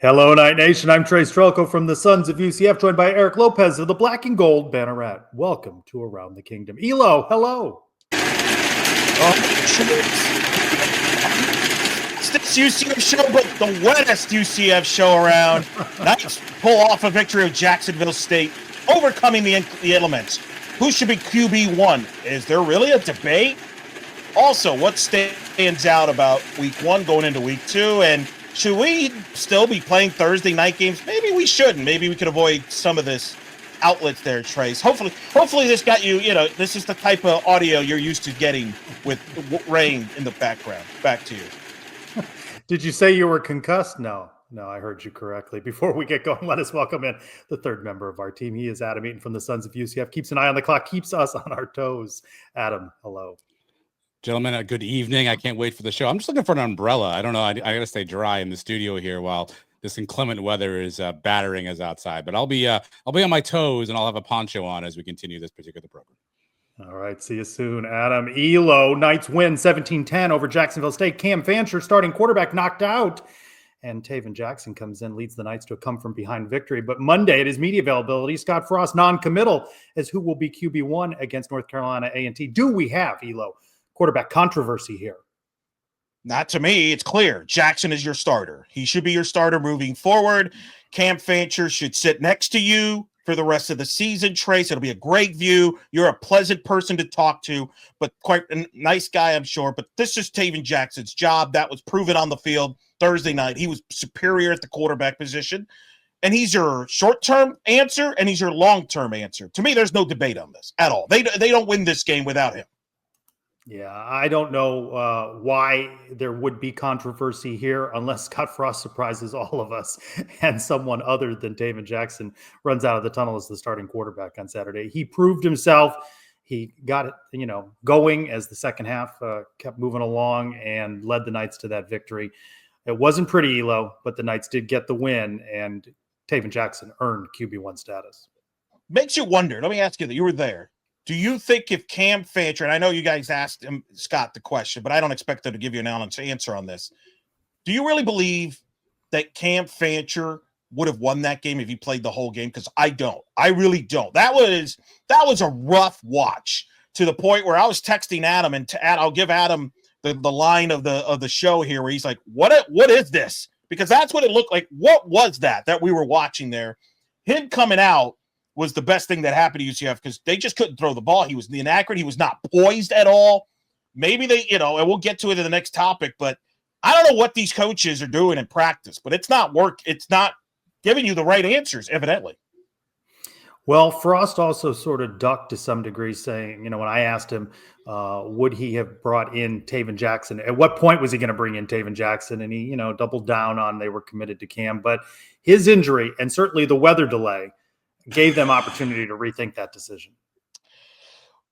Hello, Night Nation. I'm Trylko from the Sons of UCF, joined by Eric Lopez of the Black and Gold Banneret. Welcome to Around the Kingdom. Elo, hello. It's this UCF show, but the wettest UCF show around. Knights pull off a victory of Jacksonville State, overcoming the elements. Who should be QB1? Is there really a debate? Also, what stands out about week one going into week two? And should we still be playing Thursday night games? Maybe we shouldn't. Maybe we could avoid some of this outlets there, Trace. Hopefully this got you, this is the type of audio you're used to getting with rain in the background. Back to you. Did you say you were concussed? No, I heard you correctly. Before we get going, let us welcome in the third member of our team. He is Adam Eaton from the Sons of UCF. Keeps an eye on the clock, keeps us on our toes. Adam, hello. Gentlemen, a good evening. I can't wait for the show. I'm just looking for an umbrella. I don't know. I got to stay dry in the studio here while this inclement weather is battering us outside. But I'll be on my toes, and I'll have a poncho on as we continue this particular program. All right. See you soon, Adam. Elo, Knights win 17-10 over Jacksonville State. Cam Fancher, starting quarterback, knocked out. And Tayven Jackson comes in, leads the Knights to a come-from-behind victory. But Monday, at his media availability, Scott Frost non-committal as who will be QB1 against North Carolina A&T. Do we have, Elo, quarterback controversy here? Not to me. It's clear. Jackson is your starter. He should be your starter moving forward. Cam Fancher should sit next to you for the rest of the season, Trace. It'll be a great view. You're a pleasant person to talk to, but quite a nice guy, I'm sure. But this is Tayven Jackson's job. That was proven on the field Thursday night. He was superior at the quarterback position, and he's your short-term answer, and he's your long-term answer. To me, there's no debate on this at all. They don't win this game without him. Yeah, I don't know why there would be controversy here unless Scott Frost surprises all of us and someone other than Tayven Jackson runs out of the tunnel as the starting quarterback on Saturday. He proved himself. He got it, going as the second half kept moving along and led the Knights to that victory. It wasn't pretty, Elo, but the Knights did get the win, and Tayven Jackson earned QB1 status. Makes you wonder. Let me ask you that. You were there. Do you think if Cam Fancher, and I know you guys asked him, Scott, the question, but I don't expect them to give you an honest answer on this. Do you really believe that Cam Fancher would have won that game if he played the whole game? Because I don't. I really don't. That was a rough watch to the point where I was texting Adam, and I'll give Adam the line of the show here where he's like, what is this? Because that's what it looked like. What was that we were watching there? Him coming out was the best thing that happened to UCF because they just couldn't throw the ball. He was inaccurate. He was not poised at all. Maybe they, and we'll get to it in the next topic, but I don't know what these coaches are doing in practice, but it's not giving you the right answers, evidently. Well, Frost also sort of ducked to some degree, saying, when I asked him, would he have brought in Tayven Jackson? At what point was he going to bring in Tayven Jackson? And he, doubled down on they were committed to Cam. But his injury and certainly the weather delay gave them opportunity to rethink that decision.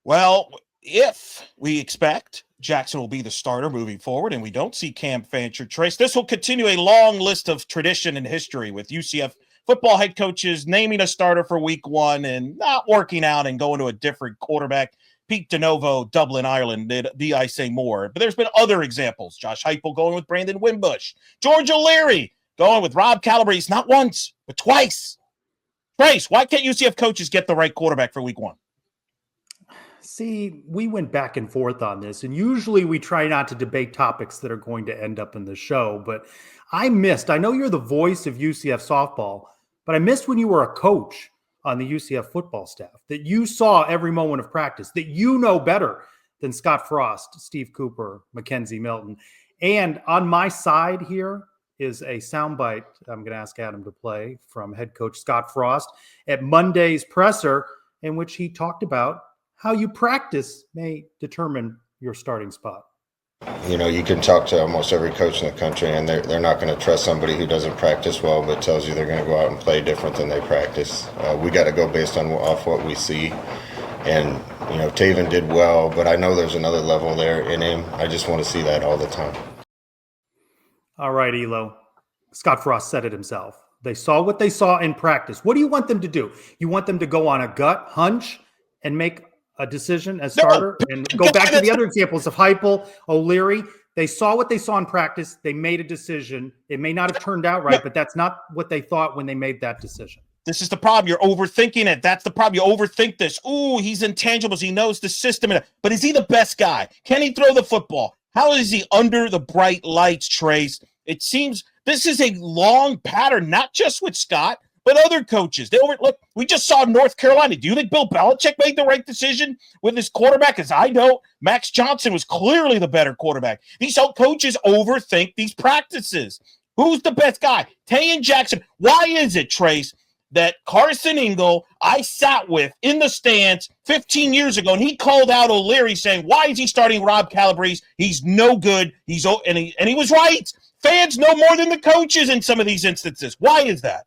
Well, if we expect Jackson will be the starter moving forward and we don't see Cam Fancher, Trace, this will continue a long list of tradition and history with UCF football head coaches naming a starter for week one and not working out and going to a different quarterback. Pete DeNovo, Dublin, Ireland, did I say more? But there's been other examples. Josh Heupel going with Brandon Wimbush. George O'Leary going with Rob Calabrese, not once, but twice. Trace, why can't UCF coaches get the right quarterback for week one? See, we went back and forth on this, and usually we try not to debate topics that are going to end up in the show, but I know you're the voice of UCF softball, but I missed when you were a coach on the UCF football staff, that you saw every moment of practice, that you know better than Scott Frost, Steve Cooper, Mackenzie Milton. And on my side here is a soundbite I'm going to ask Adam to play from head coach Scott Frost at Monday's presser, in which he talked about how you practice may determine your starting spot. You can talk to almost every coach in the country, and they're not going to trust somebody who doesn't practice well but tells you they're going to go out and play different than they practice. We got to go based off what we see. And, Tayven did well, but I know there's another level there in him. I just want to see that all the time. All right, Elo. Scott Frost said it himself. They saw what they saw in practice. What do you want them to do? You want them to go on a gut hunch and make a decision as starter and go back to the other examples of Heupel, O'Leary. They saw what they saw in practice. They made a decision. It may not have turned out right, but that's not what they thought when they made that decision. This is the problem. You're overthinking it. That's the problem. You overthink this. Ooh, he's intangibles. He knows the system. But is he the best guy? Can he throw the football? How is he under the bright lights, Trace? It seems this is a long pattern, not just with Scott, but other coaches. Look, we just saw North Carolina. Do you think Bill Belichick made the right decision with his quarterback? As I know, Max Johnson was clearly the better quarterback. These coaches overthink these practices. Who's the best guy? Tayven Jackson. Why is it, Trace, that Carson Engel I sat with in the stands 15 years ago, and he called out O'Leary saying, why is he starting Rob Calabrese? He's no good. And he was right. Fans know more than the coaches in some of these instances. Why is that?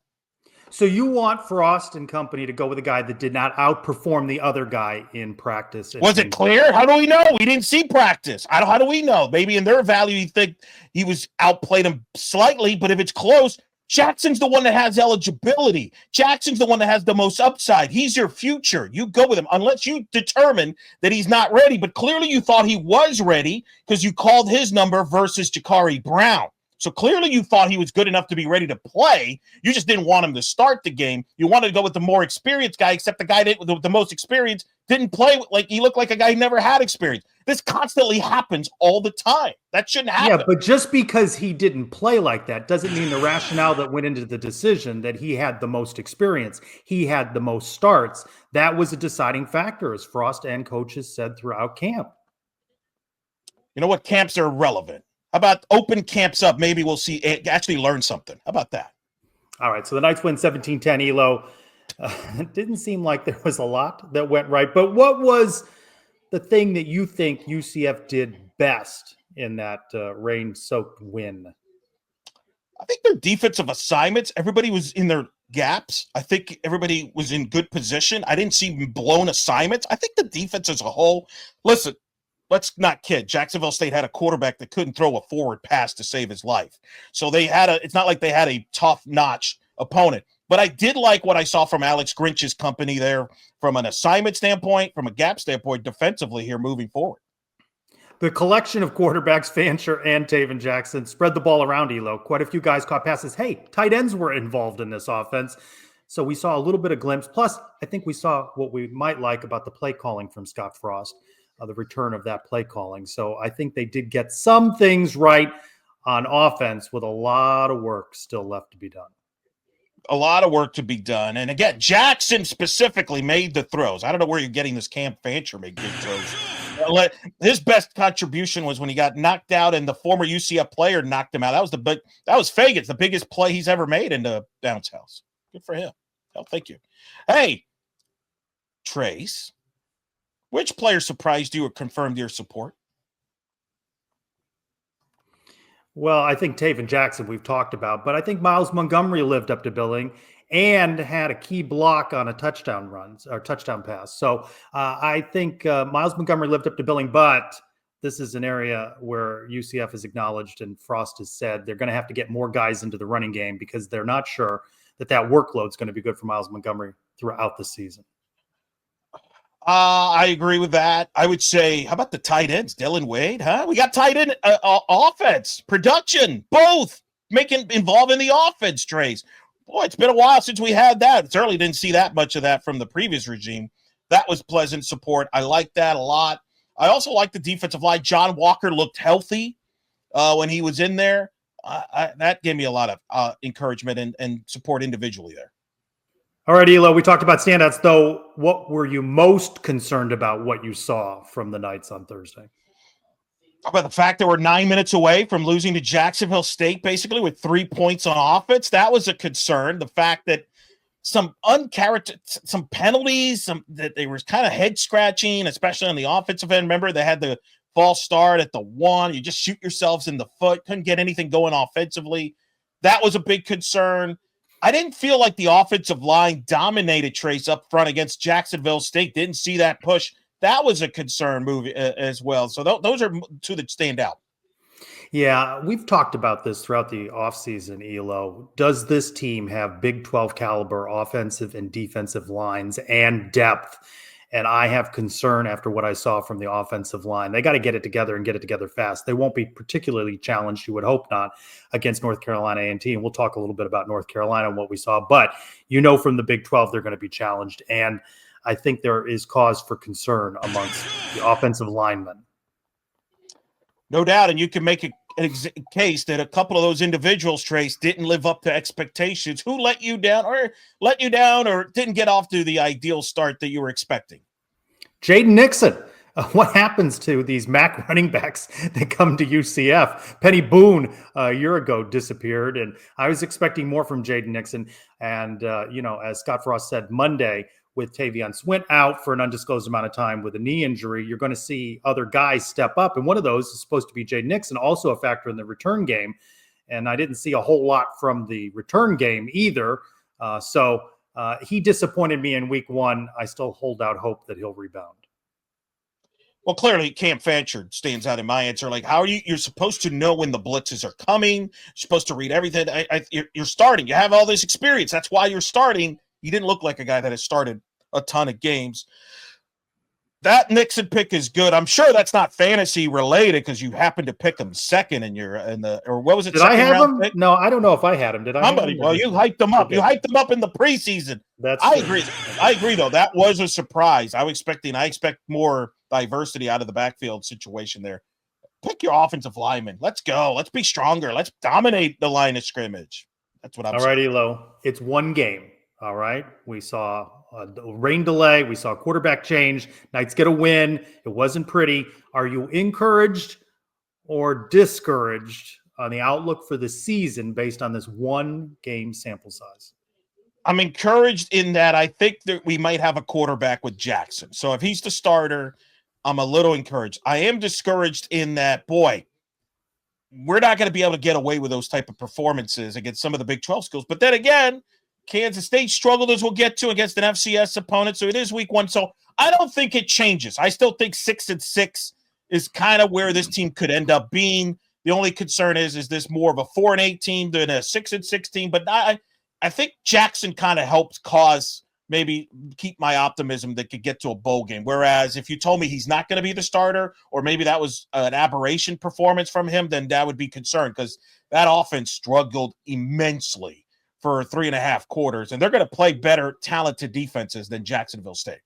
So you want Frost and company to go with a guy that did not outperform the other guy in practice. Was it clear? How do we know? We didn't see practice. How do we know? Maybe in their value, you think he was outplayed him slightly, but if it's close, Jackson's the one that has eligibility. Jackson's the one that has the most upside. He's your future. You go with him unless you determine that he's not ready. But clearly you thought he was ready because you called his number versus Jakari Brown. So clearly you thought he was good enough to be ready to play. You just didn't want him to start the game. You wanted to go with the more experienced guy, except the guy with the most experience didn't play. Like he looked like a guy who never had experience. This constantly happens all the time. That shouldn't happen. Yeah, but just because he didn't play like that doesn't mean the rationale that went into the decision that he had the most experience, he had the most starts. That was a deciding factor, as Frost and coaches said throughout camp. You know what? Camps are irrelevant. How about open camps up? Maybe we'll see actually learn something. How about that? All right, so the Knights win 17-10, Elo. It didn't seem like there was a lot that went right, but what was the thing that you think UCF did best in that rain-soaked win? I think their defensive assignments, everybody was in their gaps. I think everybody was in good position. I didn't see blown assignments. I think the defense as a whole, listen, let's not kid. Jacksonville State had a quarterback that couldn't throw a forward pass to save his life. So it's not like they had a tough-notch opponent. But I did like what I saw from Alex Grinch's company there from an assignment standpoint, from a gap standpoint, defensively here moving forward. The collection of quarterbacks, Fancher and Tayven Jackson, spread the ball around, Elo. Quite a few guys caught passes. Hey, tight ends were involved in this offense. So we saw a little bit of glimpse. Plus, I think we saw what we might like about the play calling from Scott Frost, the return of that play calling. So I think they did get some things right on offense with a lot of work still left to be done. A lot of work to be done. And again, Jackson specifically made the throws. I don't know where you're getting this Cam Fancher made good throws. His best contribution was when he got knocked out and the former UCF player knocked him out. That was Fagan's, the biggest play he's ever made in the Downs house. Good for him. Oh, thank you. Hey, Trace, which player surprised you or confirmed your support? Well, I think Tayven Jackson we've talked about, but I think Miles Montgomery lived up to billing and had a key block on a touchdown pass. So I think Miles Montgomery lived up to billing, but this is an area where UCF has acknowledged and Frost has said they're going to have to get more guys into the running game because they're not sure that workload is going to be good for Miles Montgomery throughout the season. I agree with that. I would say, how about the tight ends? Dylan Wade, huh? We got tight end offense, production, both involved in the offense, Trace. Boy, it's been a while since we had that. Certainly didn't see that much of that from the previous regime. That was pleasant support. I like that a lot. I also like the defensive line. John Walker looked healthy when he was in there. That gave me a lot of encouragement and support individually there. All right, Elo, we talked about standouts, though. What were you most concerned about what you saw from the Knights on Thursday? About the fact that we're 9 minutes away from losing to Jacksonville State, basically with 3 points on offense. That was a concern. The fact that some penalties, that they were kind of head scratching, especially on the offensive end. Remember, they had the false start at the 1. You just shoot yourselves in the foot. Couldn't get anything going offensively. That was a big concern. I didn't feel like the offensive line dominated Trace up front against Jacksonville State. Didn't see that push. That was a concern move as well. So those are two that stand out. Yeah, we've talked about this throughout the offseason, Elo. Does this team have Big 12 caliber offensive and defensive lines and depth? And I have concern after what I saw from the offensive line. They got to get it together and get it together fast. They won't be particularly challenged, you would hope not, against North Carolina A&T. And we'll talk a little bit about North Carolina and what we saw. But from the Big 12, they're going to be challenged. And I think there is cause for concern amongst the offensive linemen. No doubt. And you can make a case that a couple of those individuals, Trace, didn't live up to expectations. Who let you down or didn't get off to the ideal start that you were expecting? Jaden Nixon. What happens to these MAC running backs that come to UCF? Penny Boone a year ago disappeared, and I was expecting more from Jaden Nixon. And, as Scott Frost said Monday, with Tayven Swint out for an undisclosed amount of time with a knee injury, you're going to see other guys step up. And one of those is supposed to be Jaden Nixon, also a factor in the return game. And I didn't see a whole lot from the return game either. So he disappointed me in week 1. I still hold out hope that he'll rebound. Well, clearly Cam Fanchard stands out in my answer. Like, how are you're supposed to know when the blitzes are coming. You're supposed to read everything. You're starting. You have all this experience. That's why you're starting. You didn't look like a guy that has started a ton of games. That Nixon pick is good. I'm sure that's not fantasy related because you happen to pick him second or what was it? Did I have him? Pick? No, I don't know if I had him. Did I? Somebody. Well, you hyped him up. Okay. You hyped him up in the preseason. I agree, though. That was a surprise. I expect more diversity out of the backfield situation there. Pick your offensive lineman. Let's go. Let's be stronger. Let's dominate the line of scrimmage. That's what I'm saying. All right, Elo. It's one game. All right. We saw a rain delay. We saw a quarterback change. Knights get a win. It wasn't pretty. Are you encouraged or discouraged on the outlook for the season based on this one game sample size? I'm encouraged in that I think that we might have a quarterback with Jackson. So if he's the starter, I'm a little encouraged. I am discouraged in that, boy, we're not going to be able to get away with those type of performances against some of the Big 12 schools. But then again, Kansas State struggled, as we'll get to, against an FCS opponent. So it is week 1. So I don't think it changes. I still think 6-6 is kind of where this team could end up being. The only concern is this more of a 4-8 team than a 6-6 team? But I think Jackson kind of helped cause maybe keep my optimism that could get to a bowl game. Whereas if you told me he's not going to be the starter, or maybe that was an aberration performance from him, then that would be concerned because that offense struggled immensely for 3.5 quarters, and they're going to play better talented defenses than Jacksonville State.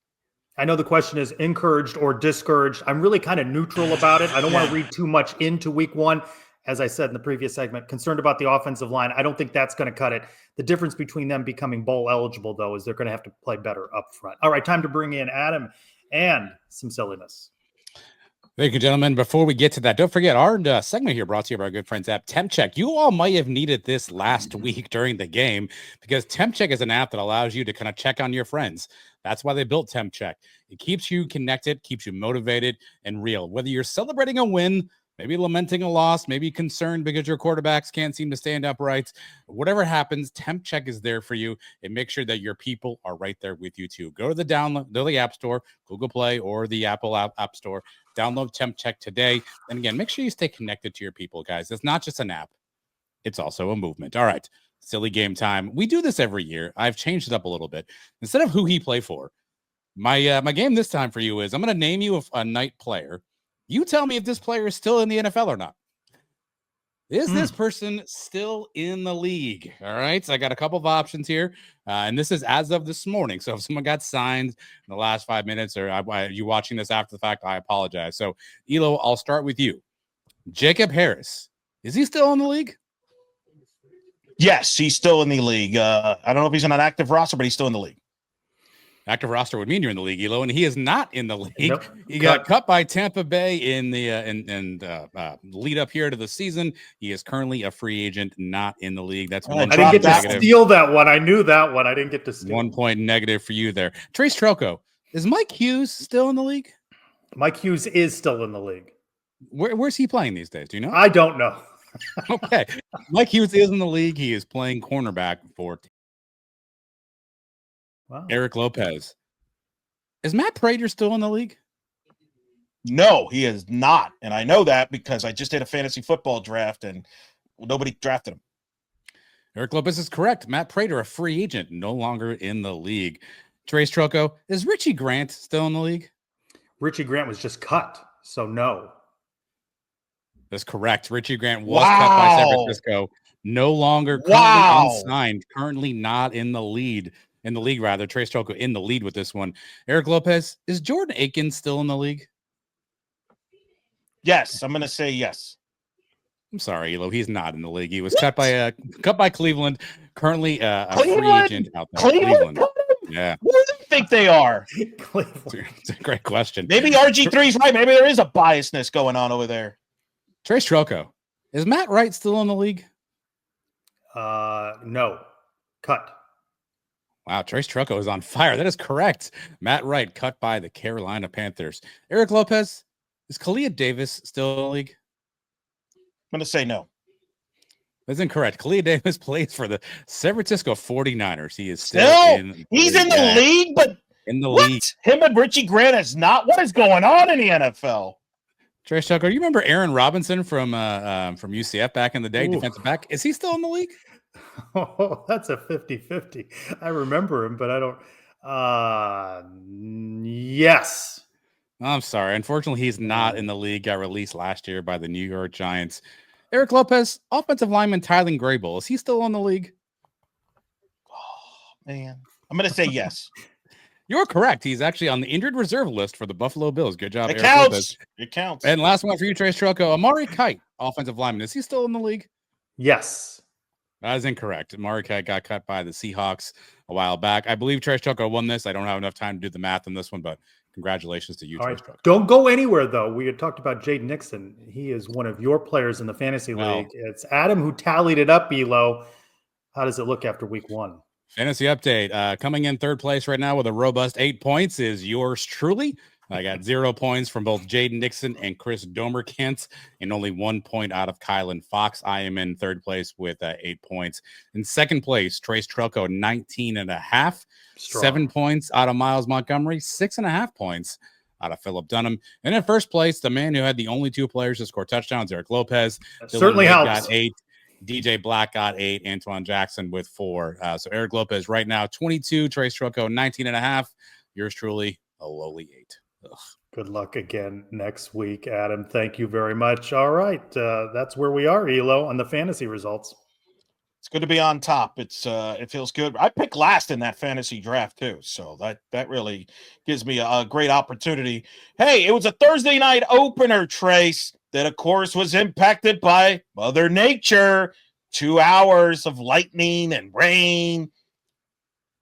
I know the question is encouraged or discouraged. I'm really kind of neutral about it. I don't want to read too much into week 1. As I said in the previous segment, concerned about the offensive line. I don't think that's going to cut it. The difference between them becoming bowl eligible, though, is they're going to have to play better up front. All right, time to bring in Adam and some silliness. Thank you, gentlemen. Before we get to that, don't forget our segment here brought to you by our good friends at Temp Check. You all might have needed this last week during the game because Temp Check is an app that allows you to kind of check on your friends. That's why they built Temp Check. It keeps you connected, keeps you motivated and real. Whether you're celebrating a win, maybe lamenting a loss, maybe concerned because your quarterbacks can't seem to stand upright. Whatever happens, Temp Check is there for you and make sure that your people are right there with you too. Go to the App Store, Google Play, or the Apple App Store. Download Temp Check today. And again, make sure you stay connected to your people, guys. It's not just an app. It's also a movement. All right, silly game time. We do this every year. I've changed it up a little bit. Instead of who he play for, my game this time for you is I'm going to name you a Knight player. You tell me if this player is still in the NFL or not. Is this person still in the league? All right. So I got a couple of options here. And this is as of this morning. So if someone got signed in the last 5 minutes or you watching this after the fact, I apologize. So Elo, I'll start with you. Jacob Harris. Is he still in the league? Yes, he's still in the league. I don't know if he's on an active roster, but he's still in the league. Active roster would mean you're in the league, Elo, and he is not in the league. Nope. He got cut by Tampa Bay in the lead up here to the season. He is currently a free agent, not in the league. That's I didn't get to steal that one. I knew that one. I didn't get to steal. 1 point negative for you there. Trace Trylko, is Mike Hughes still in the league? Mike Hughes is still in the league. Where's he playing these days? Do you know? I don't know. Okay. Mike Hughes is in the league. He is playing cornerback for Eric Lopez. Is Matt Prater still in the league? No, he is not. And I know that because I just did a fantasy football draft and nobody drafted him. Eric Lopez is correct. Matt Prater, a free agent, no longer in the league. Trace Trylko, is Richie Grant still in the league? Richie Grant was just cut, so no. That's correct. Richie Grant was cut by San Francisco. No longer currently unsigned, currently not in the lead. In the league, rather. Trace Trylko in the lead with this one. Eric Lopez, is Jordan Akins still in the league? Yes, I'm going to say yes. I'm sorry, Elo. He's not in the league. He was cut by Cleveland. Currently a free agent out there. Cleveland. Yeah. Who do they think they are? Cleveland. It's a great question. Maybe RG3's right. Maybe there is a biasness going on over there. Trace Trylko. Is Matt Wright still in the league? No. Cut. Wow, Trace Trylko is on fire. That is correct. Matt Wright cut by the Carolina Panthers. Eric Lopez, is Kalia Davis still in the league? I'm going to say no. That's incorrect. Kalia Davis plays for the San Francisco 49ers. He is still in he's in the league, but in the what? league. Him and Richie Grant is not. What is going on in the NFL? Trace Trylko, you remember Aaron Robinson from UCF back in the day, defensive back? Is he still in the league? Oh, that's a 50-50. I remember him, but I don't. Yes. I'm sorry. Unfortunately, he's not in the league. Got released last year by the New York Giants. Eric Lopez, offensive lineman Tylen Grable. Is he still in the league? Oh, man. I'm going to say yes. You're correct. He's actually on the injured reserve list for the Buffalo Bills. Good job, It Eric counts. Lopez. It counts. And last one for you, Trace Trylko. Amari Kite, offensive lineman. Is he still in the league? Yes. That is incorrect. Amari Kite got cut by the Seahawks a while back. I believe Trace Trylko won this. I don't have enough time to do the math on this one, but congratulations to you, Trace Trylko. Don't go anywhere, though. We had talked about Jaden Nixon. He is one of your players in the fantasy league. It's Adam who tallied it up, Elo. How does it look after week 1? Fantasy update. Coming in third place right now with a robust 8 points is yours truly. I got 0 points from both Jaden Nixon and Chris Domerkant, and only 1 point out of Kylan Fox. I am in third place with 8 points. In second place, Trace Trylko, 19.5. 7 points out of Miles Montgomery, 6.5 points out of Philip Dunham. And in first place, the man who had the only 2 players to score touchdowns, Eric Lopez. Certainly helps. Got 8. DJ Black got 8. Antoine Jackson with 4. So Eric Lopez right now, 22. Trace Trylko, 19.5. Yours truly, a lowly 8. Ugh. Good luck again next week, Adam. Thank you very much. All right. That's where we are, Elo, on the fantasy results. It's good to be on top. It feels good. I picked last in that fantasy draft too, so that really gives me a great opportunity. Hey, it was a Thursday night opener, Trace, that of course was impacted by Mother Nature. 2 hours of lightning and rain.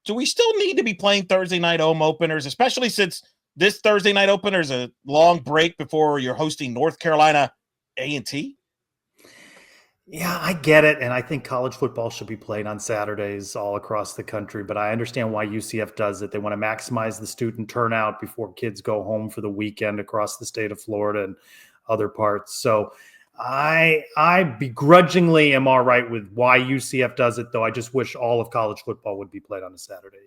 Do we still need to be playing Thursday night home openers, especially since this Thursday night opener is a long break before you're hosting North Carolina A&T? Yeah, I get it. And I think college football should be played on Saturdays all across the country. But I understand why UCF does it. They want to maximize the student turnout before kids go home for the weekend across the state of Florida and other parts. So I begrudgingly am all right with why UCF does it, though I just wish all of college football would be played on a Saturday.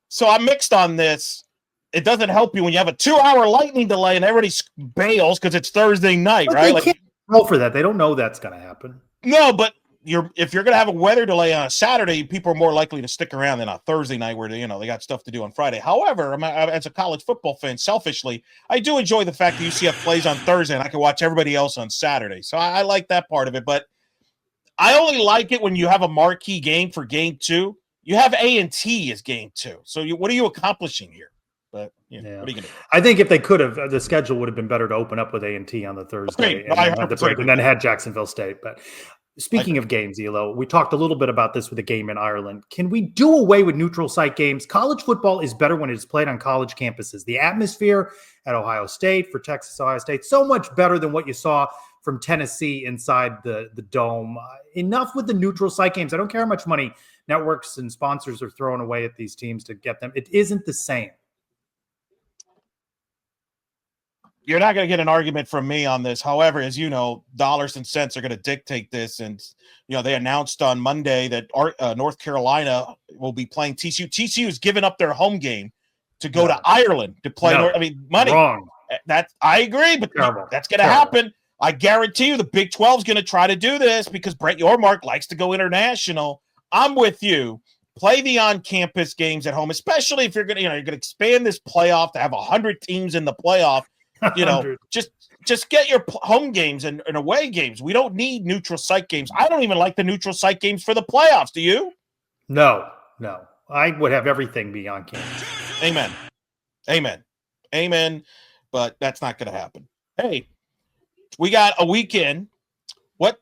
So I'm mixed on this. It doesn't help you when you have a 2-hour lightning delay and everybody bails because it's Thursday night, But right? They can't roll for that. They don't know that's going to happen. No, but if you're going to have a weather delay on a Saturday, people are more likely to stick around than a Thursday night where they got stuff to do on Friday. However, as a college football fan, selfishly, I do enjoy the fact that UCF plays on Thursday and I can watch everybody else on Saturday. So I like that part of it. But I only like it when you have a marquee game for game 2. You have A&T as game 2. So what are you accomplishing here? But what are you going to do? I think if they could have, the schedule would have been better to open up with A&T on the Thursday and then had Jacksonville State. But speaking of games, Elo, we talked a little bit about this with the game in Ireland. Can we do away with neutral site games? College football is better when it is played on college campuses. The atmosphere at Ohio State, for Texas, Ohio State, so much better than what you saw from Tennessee inside the dome. Enough with the neutral site games. I don't care how much money networks and sponsors are throwing away at these teams to get them. It isn't the same. You're not going to get an argument from me on this. However, as you know, dollars and cents are going to dictate this. And, they announced on Monday that North Carolina will be playing TCU. TCU has given up their home game to go to Ireland to play. Money. Wrong. I agree, but that's going to happen. I guarantee you the Big 12 is going to try to do this because Brett Yormark likes to go international. I'm with you. play the on-campus games at home, especially if you're going to expand this playoff to have 100 teams in the playoff. Just get your home games and away games. We don't need neutral site games. I don't even like the neutral site games for the playoffs. Do you? No. I would have everything be on campus. Amen. But that's not going to happen. Hey, we got a weekend. What?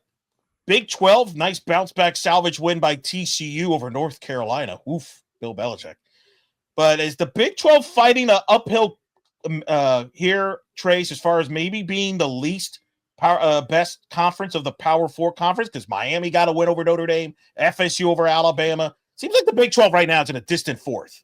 Big 12, nice bounce back salvage win by TCU over North Carolina. Oof, Bill Belichick. But is the Big 12 fighting an uphill here, Trace, as far as maybe being the least best conference of the Power 4 conference? Because Miami got a win over Notre Dame, FSU over Alabama. Seems like the Big 12 right now is in a distant fourth.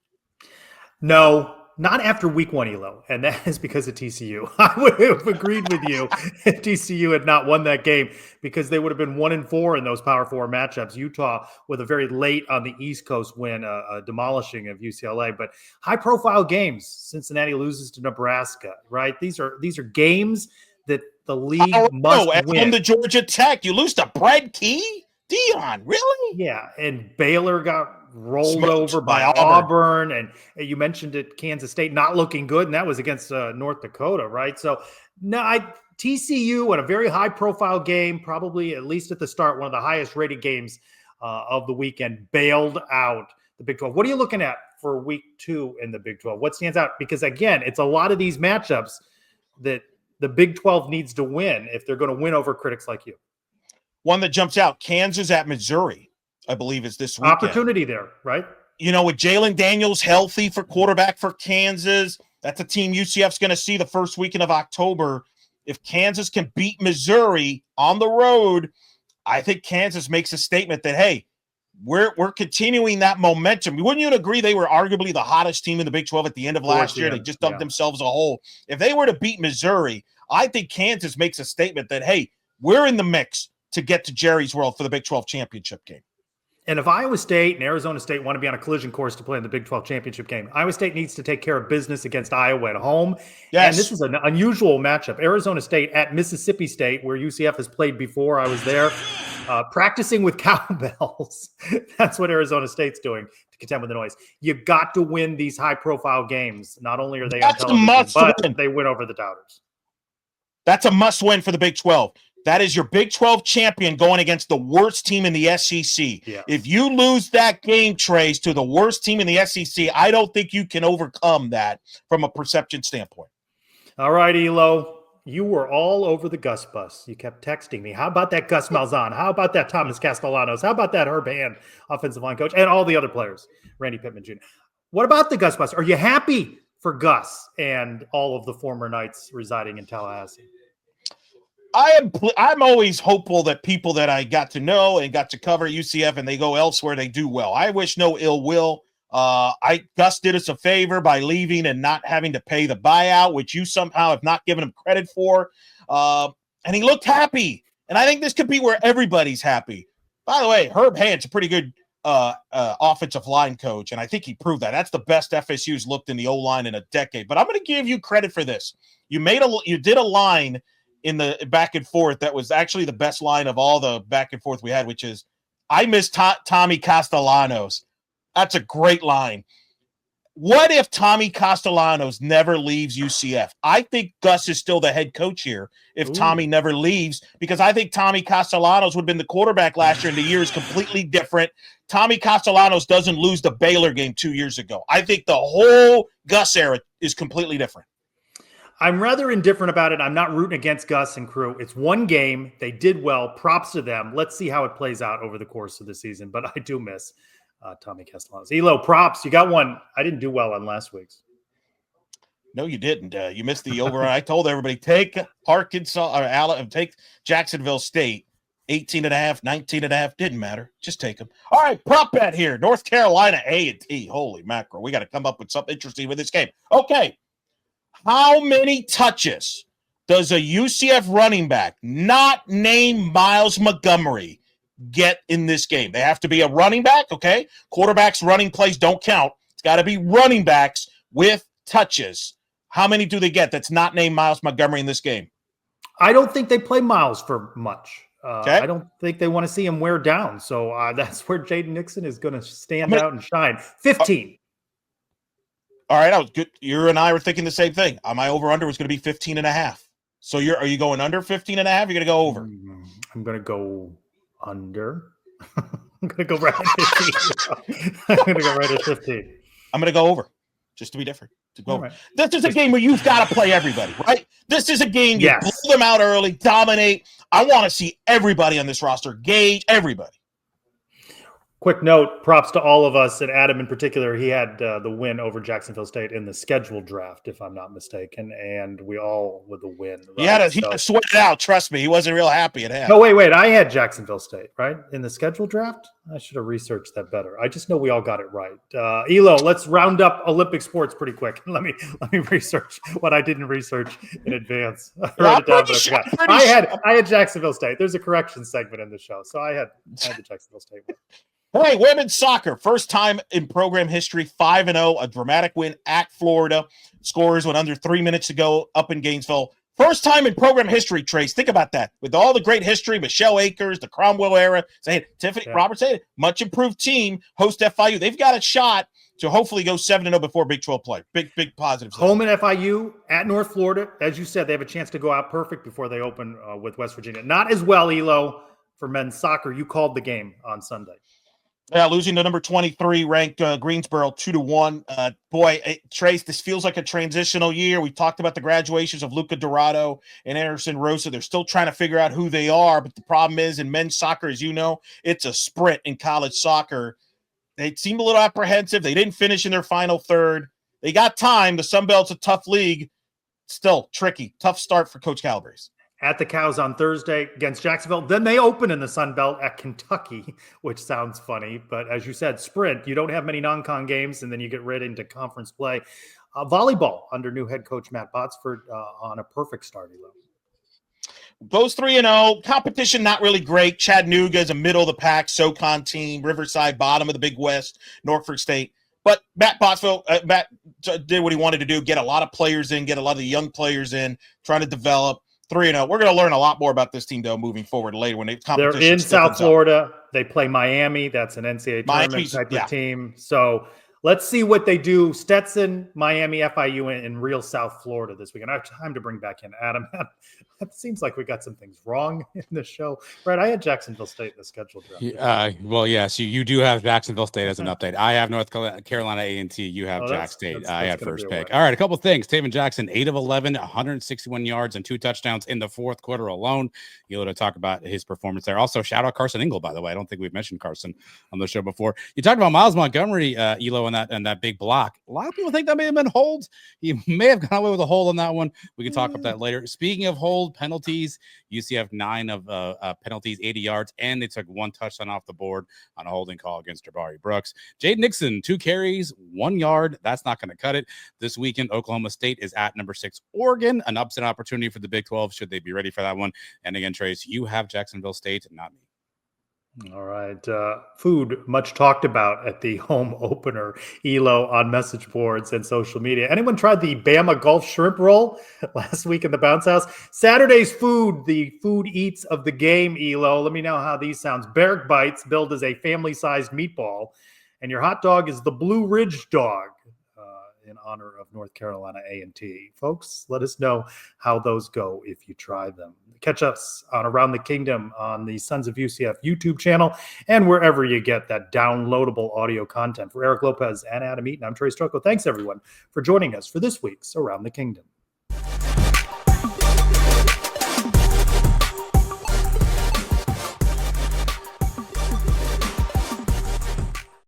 No, not after week 1, Elo, and that is because of TCU. I would have agreed with you if TCU had not won that game, because they would have been 1-4 in those Power 4 matchups. Utah with a very late on the East Coast win, a demolishing of UCLA. But high-profile games. Cincinnati loses to Nebraska, right? These are games that the league must win. From the Georgia Tech, you lose to Brad Key? Dion, really? Yeah, and Baylor got rolled over by Auburn, and you mentioned it, Kansas State not looking good, and that was against North Dakota, right? So, no, TCU in a very high-profile game, probably at least at the start, one of the highest-rated games of the weekend, bailed out the Big 12. What are you looking at for week 2 in the Big 12? What stands out? Because, again, it's a lot of these matchups that the Big 12 needs to win if they're going to win over critics like you. One that jumps out, Kansas at Missouri, I believe, is this weekend. Opportunity there, right? With Jalen Daniels healthy for quarterback for Kansas, that's a team UCF's going to see the first weekend of October. If Kansas can beat Missouri on the road, I think Kansas makes a statement that, hey, we're continuing that momentum. Wouldn't you agree they were arguably the hottest team in the Big 12 at the end of last year? They just dug themselves a hole. If they were to beat Missouri, I think Kansas makes a statement that, hey, we're in the mix to get to Jerry's World for the Big 12 championship game. And if Iowa State and Arizona State want to be on a collision course to play in the Big 12 championship game, Iowa State needs to take care of business against Iowa at home. Yes. And this is an unusual matchup. Arizona State at Mississippi State, where UCF has played before. I was there practicing with cowbells. That's what Arizona State's doing to contend with the noise. You've got to win these high-profile games. Not only are they on television, but they win over the doubters. That's a must-win for the Big 12. That is your Big 12 champion going against the worst team in the SEC. Yeah. If you lose that game, Trace, to the worst team in the SEC, I don't think you can overcome that from a perception standpoint. All right, Elo. You were all over the Gus Bus. You kept texting me. How about that Gus Malzahn? How about that Thomas Castellanos? How about that Herb Hand, offensive line coach, and all the other players, Randy Pittman Jr.? What about the Gus Bus? Are you happy for Gus and all of the former Knights residing in Tallahassee? I'm always hopeful that people that I got to know and got to cover UCF and they go elsewhere, they do well. I wish no ill will. Gus did us a favor by leaving and not having to pay the buyout, which you somehow have not given him credit for. And he looked happy. And I think this could be where everybody's happy. By the way, Herb Hand's a pretty good offensive line coach, and I think he proved that. That's the best FSU's looked in the O-line in a decade. But I'm going to give you credit for this. You did a line in the back and forth that was actually the best line of all the back and forth we had, which is, I miss Tommy Castellanos. That's a great line. What if Tommy Castellanos never leaves UCF? I think Gus is still the head coach here if Tommy never leaves, because I think Tommy Castellanos would have been the quarterback last year, and the year is completely different. Tommy Castellanos doesn't lose the Baylor game 2 years ago. I think the whole Gus era is completely different. I'm rather indifferent about it. I'm not rooting against Gus and crew. It's one game. They did well. Props to them. Let's see how it plays out over the course of the season. But I do miss Tommy Castellanos. Elo, props. You got one. I didn't do well on last week's. No, you didn't. You missed the over. I told everybody, take Arkansas or take Jacksonville State. 18.5, 19.5. Didn't matter. Just take them. All right, prop bet here. North Carolina A&T. Holy mackerel. We got to come up with something interesting with this game. Okay. How many touches does a UCF running back not named Miles Montgomery get in this game? They have to be a running back, okay? Quarterbacks running plays don't count. It's got to be running backs with touches. How many do they get that's not named Miles Montgomery in this game? I don't think they play Miles for much. Okay. I don't think they want to see him wear down. So that's where Jaden Nixon is going to stand out and shine. 15. All right. I was good. You and I were thinking the same thing. My over-under was going to be 15.5. So are you going under 15.5? You're going to go over? I'm going to go under. I'm going to go right at 15. I'm going to go right at 15. I'm going to go over, just to be different. Right. This is a game where you've got to play everybody, right? This is a game you Yes. blow them out early, dominate. I want to see everybody on this roster, gauge everybody. Quick note, props to all of us, and Adam in particular. He had the win over Jacksonville State in the scheduled draft, if I'm not mistaken, and we all with the win. Right? He had to sweat it out. Trust me, he wasn't real happy at half. No, wait. I had Jacksonville State, right? In the scheduled draft? I should have researched that better. I just know we all got it right. Elo, let's round up Olympic sports pretty quick. Let me research what I didn't research in advance. I had Jacksonville State. There's a correction segment in the show, so I had the Jacksonville State one. Hey, women's soccer, first time in program history, 5-0, a dramatic win at Florida. Scorers went under 3 minutes to go up in Gainesville. First time in program history, Trace. Think about that. With all the great history, Michelle Akers, the Cromwell era, Tiffany Roberts, much improved team, host FIU. They've got a shot to hopefully go 7-0 before Big 12 play. Big positives. Home in FIU at North Florida. As you said, they have a chance to go out perfect before they open with West Virginia. Not as well, Elo, for men's soccer. You called the game on Sunday. Yeah, losing to number 23 ranked Greensboro 2-1. Trace, this feels like a transitional year. We talked about the graduations of Luca Dorado and Anderson Rosa. They're still trying to figure out who they are, but the problem is in men's soccer, as you know, it's a sprint in college soccer. They seem a little apprehensive. They didn't finish in their final third. They got time. The Sun Belt's a tough league. Still tricky. Tough start for Coach Calabrese. At the Cows on Thursday against Jacksonville. Then they open in the Sun Belt at Kentucky, which sounds funny. But as you said, sprint, you don't have many non-con games, and then you get right into conference play. Volleyball under new head coach Matt Botsford on a perfect start. Goes 3-0. Competition not really great. Chattanooga is a middle of the pack SoCon team. Riverside, bottom of the Big West. Norfolk State. But Matt did what he wanted to do, get a lot of players in, get a lot of the young players in, trying to develop. 3-0. We're going to learn a lot more about this team, though, moving forward later when they're in South Florida. They play Miami. That's an NCAA tournament type of team. So let's see what they do. Stetson, Miami, FIU, in real South Florida this weekend. I have time to bring back in Adam. It seems like we got some things wrong in the show. Right, I had Jacksonville State in the scheduled draft. Well, yes, you do have Jacksonville State as an update. I have North Carolina A&T. You have Jack State. I had first pick. All right, a couple of things. Tayven Jackson, 8 of 11, 161 yards and 2 touchdowns in the fourth quarter alone. You'll to talk about his performance there. Also, shout out Carson Engel, by the way. I don't think we've mentioned Carson on the show before. You talked about Miles Montgomery, Elo, and that big block. A lot of people think that may have been holds. He may have gone away with a hold on that one. We can talk about that later. Speaking of hold penalties, UCF 9 of penalties, 80 yards, and they took 1 touchdown off the board on a holding call against Jabari Brooks. Jaden Nixon, 2 carries, 1 yard. That's not going to cut it. This weekend, Oklahoma State is at number 6 Oregon, an upset opportunity for the Big 12 should they be ready for that one. And again, Trace, you have Jacksonville State, not me. All right. Food, much talked about at the home opener, Elo, on message boards and social media. Anyone tried the Bama Gulf Shrimp Roll last week in the Bounce House? Saturday's food, the food eats of the game, Elo. Let me know how these sounds. Barrack Bites, billed as a family-sized meatball. And your hot dog is the Blue Ridge Dog, in honor of North Carolina A&T. Folks, let us know how those go if you try them. Catch us on Around the Kingdom on the Sons of UCF YouTube channel and wherever you get that downloadable audio content. For Eric Lopez and Adam Eaton, I'm Trylko. Thanks, everyone, for joining us for this week's Around the Kingdom.